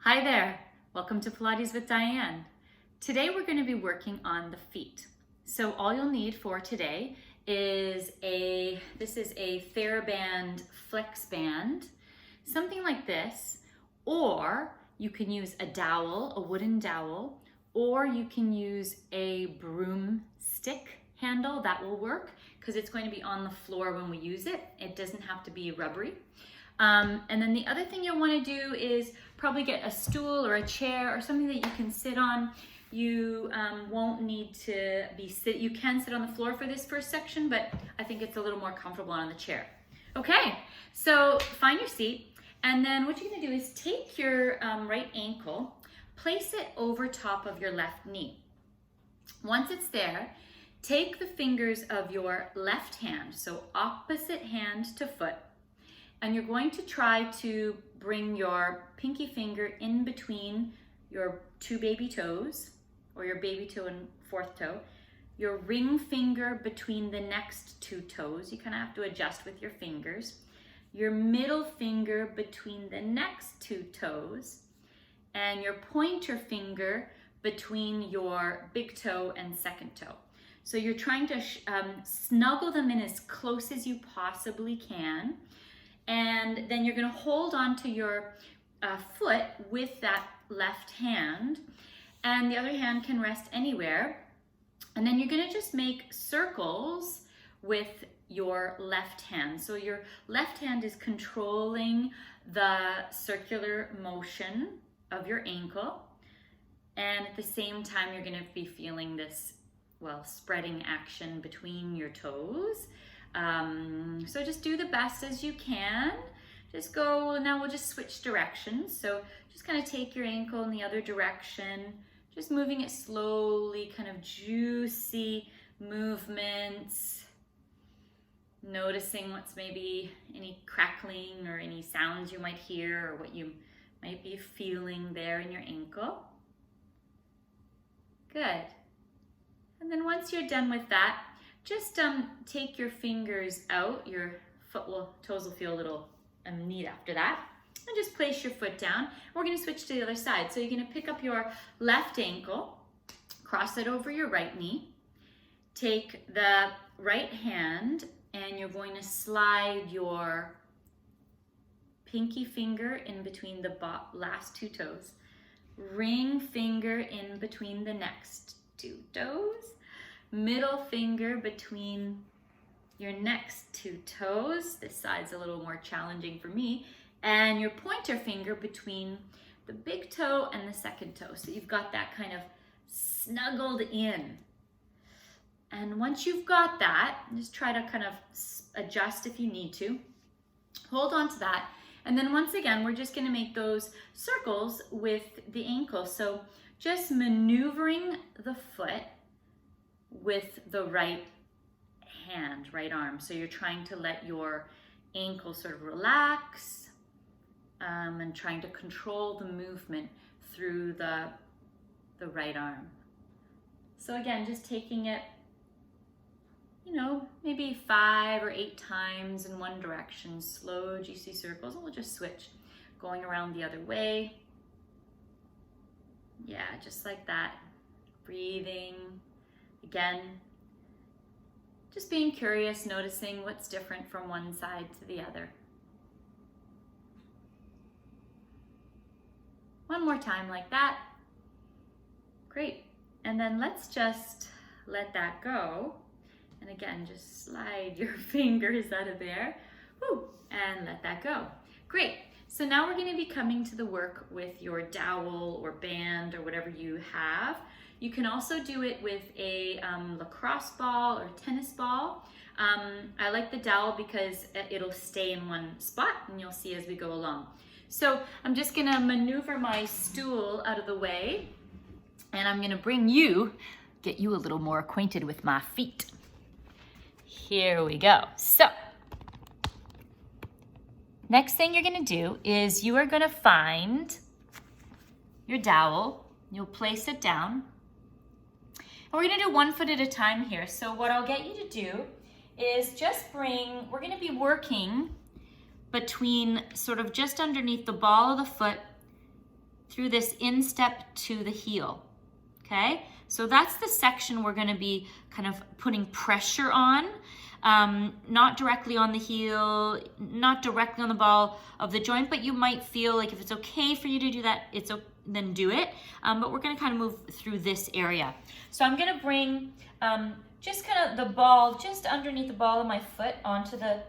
Hi there, welcome to Pilates with Diane. Today we're going to be working on the feet. So all you'll need for today is this is a TheraBand flex band, something like this, or you can use a dowel, a wooden dowel, or you can use a broomstick handle. That will work because it's going to be on the floor when we use it. It doesn't have to be rubbery. And then the other thing you'll want to do is probably get a stool or a chair or something that you can sit on. You won't need to you can sit on the floor for this first section, but I think it's a little more comfortable on the chair. Okay, so find your seat, and then what you're going to do is take your right ankle, place it over top of your left knee. Once it's there, take the fingers of your left hand, so opposite hand to foot, and you're going to try to bring your pinky finger in between your two baby toes, or your baby toe and fourth toe, your ring finger between the next two toes. You kind of have to adjust with your fingers. Your middle finger between the next two toes, and your pointer finger between your big toe and second toe. So you're trying to snuggle them in as close as you possibly can. And then you're going to hold on to your foot with that left hand, and the other hand can rest anywhere. And then you're going to just make circles with your left hand. So your left hand is controlling the circular motion of your ankle, and at the same time you're going to be feeling this, spreading action between your toes. So just do the best as you can. Just go, now we'll just switch directions. So just kind of take your ankle in the other direction, just moving it slowly, kind of juicy movements, noticing what's maybe any crackling or any sounds you might hear, or what you might be feeling there in your ankle. Good. And then once you're done with that, just take your fingers out. Your toes will feel a little neat after that. And just place your foot down. We're going to switch to the other side. So you're going to pick up your left ankle, cross it over your right knee. Take the right hand, and you're going to slide your pinky finger in between the last two toes. Ring finger in between the next two toes. Middle finger between your next two toes. This side's a little more challenging for me. And your pointer finger between the big toe and the second toe. So you've got that kind of snuggled in. And once you've got that, just try to kind of adjust if you need to. Hold on to that. And then once again, we're just going to make those circles with the ankle. So just maneuvering the foot with the right hand, right arm. So you're trying to let your ankle sort of relax, and trying to control the movement through the right arm. So again, just taking it, maybe 5 or 8 times in one direction, slow, juicy circles, and we'll just switch, going around the other way. Yeah, just like that, breathing. Again, just being curious, noticing what's different from one side to the other. One more time like that. Great. And then let's just let that go. And again, just slide your fingers out of there. Woo, and let that go. Great. So now we're going to be coming to the work with your dowel or band or whatever you have. You can also do it with a lacrosse ball or tennis ball. I like the dowel because it'll stay in one spot, and you'll see as we go along. So I'm just gonna maneuver my stool out of the way, and I'm gonna get you a little more acquainted with my feet. Here we go. So next thing you're gonna do is you are gonna find your dowel. You'll place it down. And we're gonna do 1 foot at a time here. So what I'll get you to do is we're gonna be working between sort of just underneath the ball of the foot through this instep to the heel, okay? So that's the section we're gonna be kind of putting pressure on, not directly on the heel, not directly on the ball of the joint, but you might feel like if it's okay for you to do that, then do it. But we're gonna kind of move through this area. So I'm gonna bring just kind of the ball, just underneath the ball of my foot onto the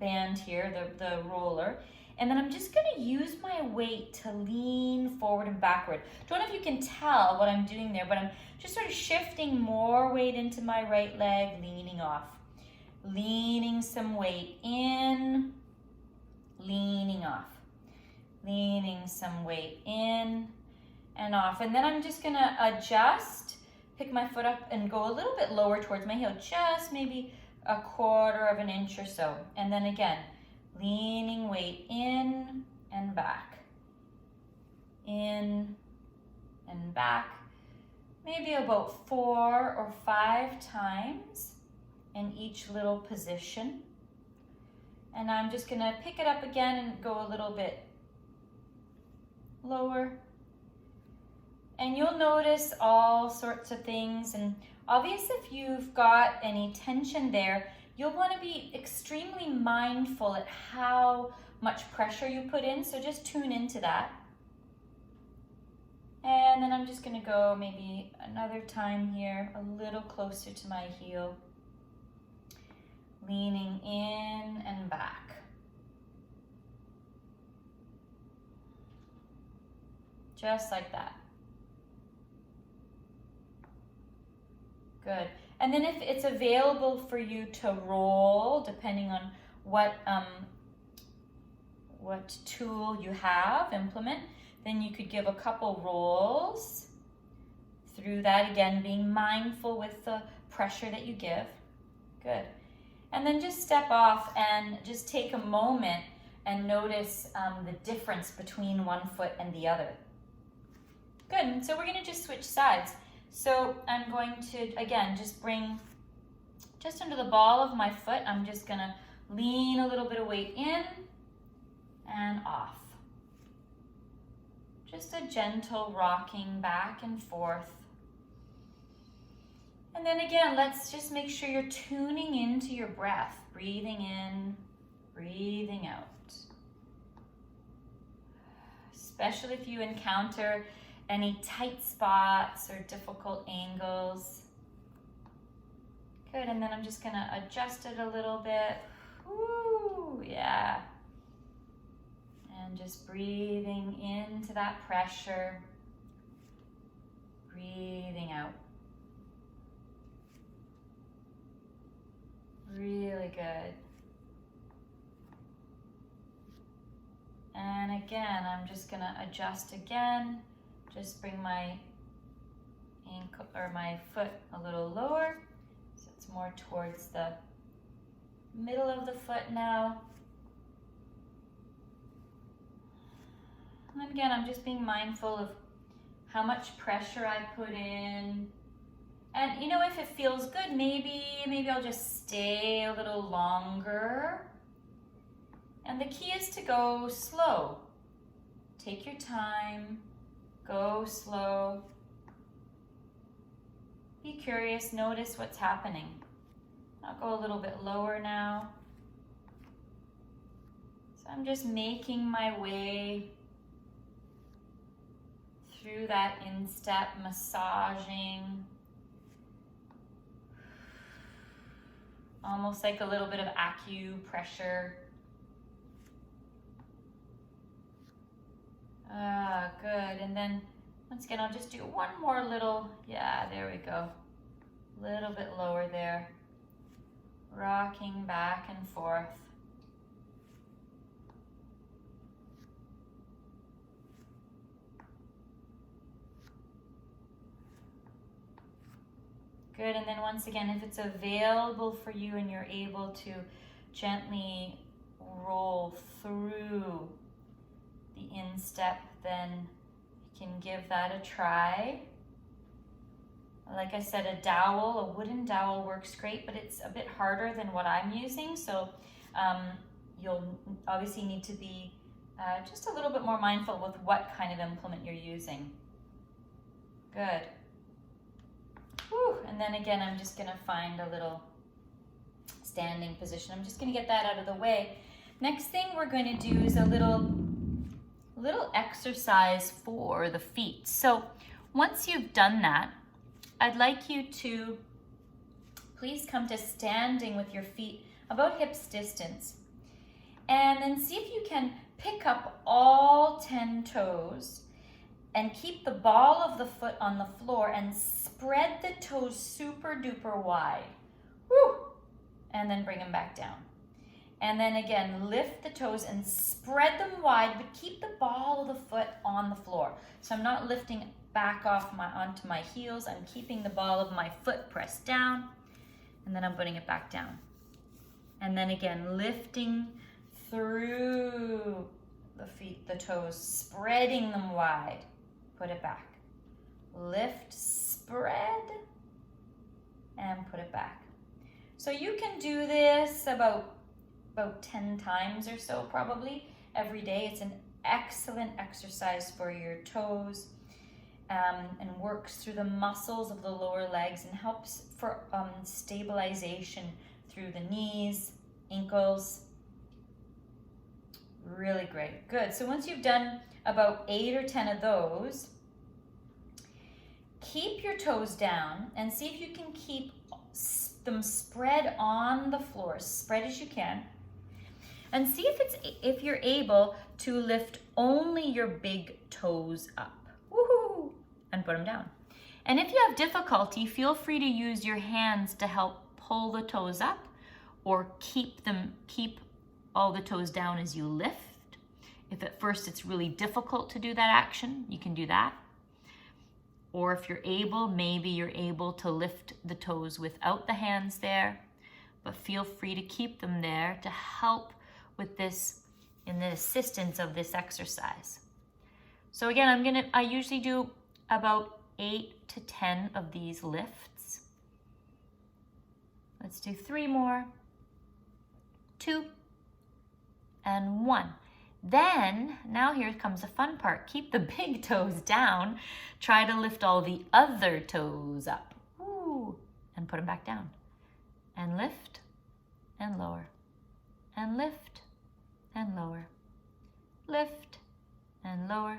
band here, the roller. And then I'm just gonna use my weight to lean forward and backward. Don't know if you can tell what I'm doing there, but I'm just sort of shifting more weight into my right leg, leaning off. Leaning some weight in, leaning off. Leaning some weight in and off. And then I'm just gonna adjust, pick my foot up and go a little bit lower towards my heel, just maybe a 1/4 of an inch or so. And then again, leaning weight in and back. In and back. Maybe about 4 or 5 times in each little position. And I'm just gonna pick it up again and go a little bit lower. And you'll notice all sorts of things. And obviously if you've got any tension there, you'll want to be extremely mindful at how much pressure you put in. So just tune into that. And then I'm just going to go maybe another time here, a little closer to my heel. Leaning in and back. Just like that. Good. And then if it's available for you to roll, depending on what tool you have, implement, then you could give a couple rolls through that, again, being mindful with the pressure that you give. Good. And then just step off and just take a moment and notice the difference between one foot and the other. Good. And so we're going to just switch sides. So I'm going to, again, just bring just under the ball of my foot. I'm just going to lean a little bit of weight in and off. Just a gentle rocking back and forth. And then again, let's just make sure you're tuning into your breath. Breathing in, breathing out. Especially if you encounter any tight spots or difficult angles. Good, and then I'm just gonna adjust it a little bit. Ooh, yeah. And just breathing into that pressure. Breathing out. Really good. And again, I'm just gonna adjust again. Just bring my ankle or my foot a little lower, so it's more towards the middle of the foot now. And again, I'm just being mindful of how much pressure I put in. And you know, if it feels good, maybe I'll just stay a little longer. And the key is to go slow. Take your time. Go slow. Be curious, notice what's happening. I'll go a little bit lower now. So I'm just making my way through that instep, massaging. Almost like a little bit of acupressure. Good. And then once again, I'll just do one more little, yeah, there we go. A little bit lower there. Rocking back and forth. Good, and then once again, if it's available for you and you're able to gently roll through the instep, then you can give that a try. Like I said, a dowel, a wooden dowel works great, but it's a bit harder than what I'm using, so you'll obviously need to be just a little bit more mindful with what kind of implement you're using. Good. Whew. And then again, I'm just gonna find a little standing position. I'm just gonna get that out of the way. Next thing we're going to do is a little exercise for the feet. So once you've done that, I'd like you to please come to standing with your feet about hips distance. And then see if you can pick up all 10 toes and keep the ball of the foot on the floor and spread the toes super duper wide. Woo! And then bring them back down. And then again, lift the toes and spread them wide, but keep the ball of the foot on the floor. So I'm not lifting back onto my heels. I'm keeping the ball of my foot pressed down, and then I'm putting it back down. And then again, lifting through the feet, the toes, spreading them wide. Put it back. Lift, spread, and put it back. So you can do this about 10 times or so probably every day. It's an excellent exercise for your toes and works through the muscles of the lower legs and helps for stabilization through the knees, ankles. Really great. Good. So once you've done about 8 or 10 of those, keep your toes down and see if you can keep them spread on the floor, spread as you can. And see if you're able to lift only your big toes up. Woohoo! And put them down. And if you have difficulty, feel free to use your hands to help pull the toes up or keep all the toes down as you lift. If at first it's really difficult to do that action, you can do that. Or if you're able, maybe you're able to lift the toes without the hands there, but feel free to keep them there to help with this in the assistance of this exercise. So again, I usually do about 8 to 10 of these lifts. Let's do 3 more, 2, and 1. Then, now here comes the fun part. Keep the big toes down. Try to lift all the other toes up. Ooh, and put them back down. And lift, and lower, and lift, and lower, lift, and lower,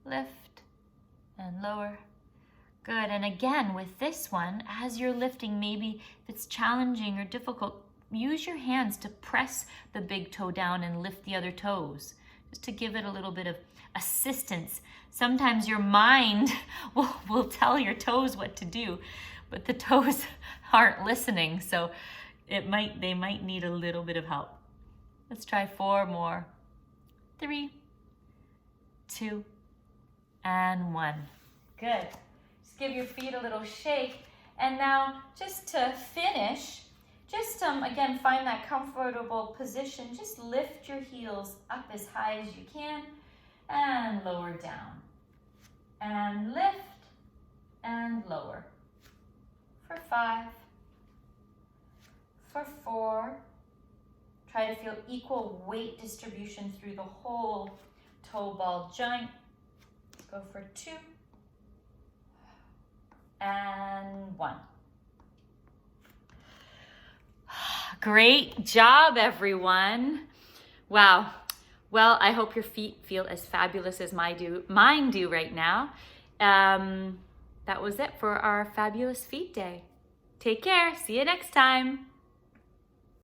lift, and lower. Good, and again with this one, as you're lifting, maybe if it's challenging or difficult, use your hands to press the big toe down and lift the other toes, just to give it a little bit of assistance. Sometimes your mind will tell your toes what to do, but the toes aren't listening, so they might need a little bit of help. Let's try 4 more. 3, 2, and 1. Good. Just give your feet a little shake. And now, just to finish, just again, find that comfortable position. Just lift your heels up as high as you can and lower down. And lift and lower. For 5. For 4. Try to feel equal weight distribution through the whole toe ball joint. Go for 2 and 1. Great job, everyone. Wow. Well, I hope your feet feel as fabulous as mine do right now. That was it for our Fabulous Feet Day. Take care. See you next time.